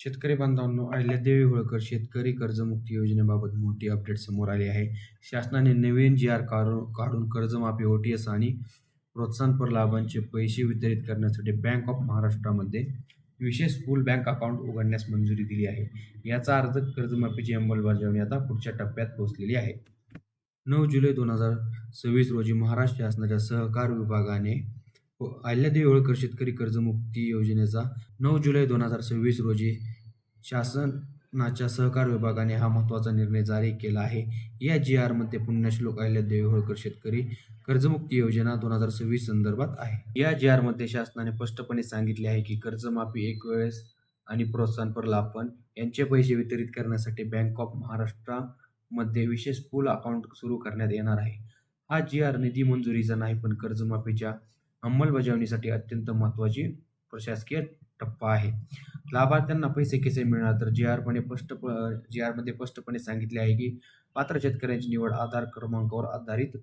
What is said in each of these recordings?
शेतकरी बांधवांनो, अहिल्यादेवी होळकर शेतकरी कर्जमुक्ती योजनेबाबत मोठी अपडेट समोर आली आहे. शासनाने नवीन जी.आर काढून कर्जमाफी, ओ.टी.एस आणि प्रोत्साहनपर लाभांचे पैसे वितरित करण्यासाठी बँक ऑफ महाराष्ट्रामध्ये विशेष पूल बँक अकाउंट उघडण्यास मंजुरी दिली आहे. याचा अर्थ कर्जमाफीची अंमलबजावणी आता पुढच्या टप्प्यात पोहोचलेली आहे. 9 जुलै 2026 रोजी महाराष्ट्र शासनाच्या सहकार विभागाने अहिल्यादेवी होळकर शेतकरी कर्जमुक्ती योजनेचा 9 जुलै 2026 रोजी शासनाच्या सहकार विभागाने हा महत्त्वाचा निर्णय जारी केला आहे. या जी.आरमध्ये पुण्यश्लोक अहिल्यादेवी होळकर शेतकरी कर्जमुक्ती योजना 2026 संदर्भात आहे. या जी.आरमध्ये शासनाने स्पष्टपणे सांगितले आहे की कर्जमाफी, एक वेळेस आणि प्रोत्साहनपर लाभ यांचे पैसे वितरित करण्यासाठी बँक ऑफ महाराष्ट्रामध्ये विशेष पूल अकाउंट सुरू करण्यात येणार आहे. हा जी.आर निधी मंजुरीचा नाही, पण कर्जमाफीच्या अंमलबजावणीसाठी अत्यंत महत्त्वाची प्रशासकीय टप्पा आहे. लाभार्थ्यांना पैसे कसे मिळणार? तर जी.आरमध्ये स्पष्टपणे सांगितले आहे की पात्र शेतकऱ्यांची निवड आधार क्रमांकावर आधारित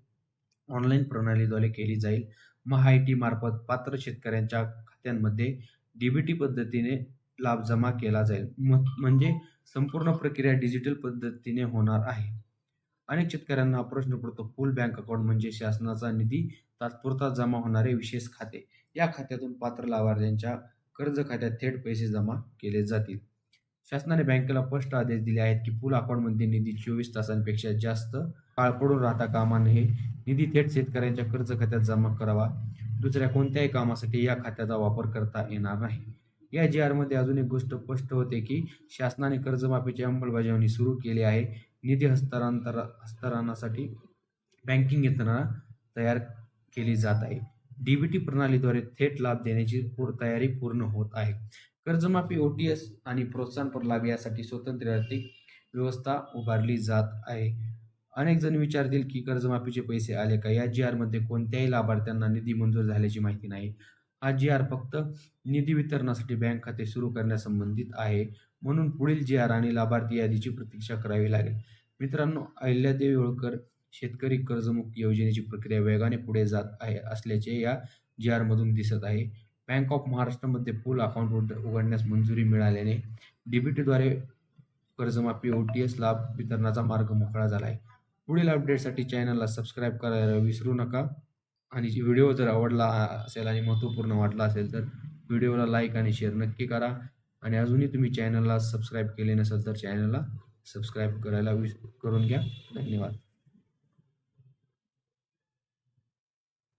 ऑनलाईन प्रणालीद्वारे केली जाईल. महाआयटी मार्फत पात्र शेतकऱ्यांच्या खात्यांमध्ये डीबीटी पद्धतीने लाभ जमा केला जाईल. म्हणजे संपूर्ण प्रक्रिया डिजिटल पद्धतीने होणार आहे. अनेक शेतकऱ्यांना हा प्रश्न पडतो, पूल बँक अकाउंट म्हणजे शासनाचा निधी तात्पुरता जमा होणारे विशेष खाते. या खात्यातून पात्र लाभार्थ्यांच्या कर्ज खात्यात थेट पैसे जमा केले जातील. शासनाने बँकेला स्पष्ट आदेश दिले आहेत की पूल अकाउंटमध्ये निधी 24 तासांपेक्षा जास्त काळ पडून राहता कामा नये. निधी थेट शेतकऱ्यांच्या कर्ज खात्यात जमा करावा. दुसऱ्या कोणत्याही कामासाठी या खात्याचा वापर करता येणार नाही. या जी.आरमध्ये अजून एक गोष्ट स्पष्ट होते की शासनाने कर्जमाफीची अंमलबजावणी सुरू केली आहे. निधी हस्तांतरणासाठी बँकिंग यंत्रणा तयार केली जात आहे. डीबीटी प्रणालीद्वारे थेट लाभ देण्याची तयारी पूर्ण होत आहे. कर्जमाफी, ओ.टी.एस आणि प्रोत्साहनपर लाभ यासाठी स्वतंत्र आर्थिक व्यवस्था उभारली जात आहे. अनेक जण विचारतील की कर्जमाफीचे पैसे आले का? या जी.आरमध्ये कोणत्याही लाभार्थ्यांना निधी मंजूर झाल्याची माहिती नाही. हा जी.आर फक्त निधी वितरणासाठी बँक खाते सुरू करण्यासंबंधित आहे. म्हणून पुढील जी.आर आणि लाभार्थी यादीची प्रतीक्षा करावी लागेल. मित्रांनो, अहिल्यादेवी होळकर शेतकरी कर्जमुक्ती योजनेची प्रक्रिया वेगाने पुढे जात असल्याचे या जी.आरमधून दिसत आहे. बँक ऑफ महाराष्ट्रामध्ये पूल अकाउंट उघडण्यास मंजुरी मिळाल्याने डीबीटीद्वारे कर्जमाफी, ओ.टी.एस लाभ वितरणाचा मार्ग मोकळा झाला आहे. पुढील अपडेटसाठी चॅनलला सबस्क्राईब करायला विसरू नका. आणि व्हिडिओ जर आवडला असेल आणि महत्त्वपूर्ण वाटला असेल तर व्हिडिओला लाईक आणि शेअर नक्की करा. आणि अजूनही तुम्ही चॅनलला सबस्क्राईब केले नसेल तर चॅनलला सबस्क्राईब करून घ्या. धन्यवाद.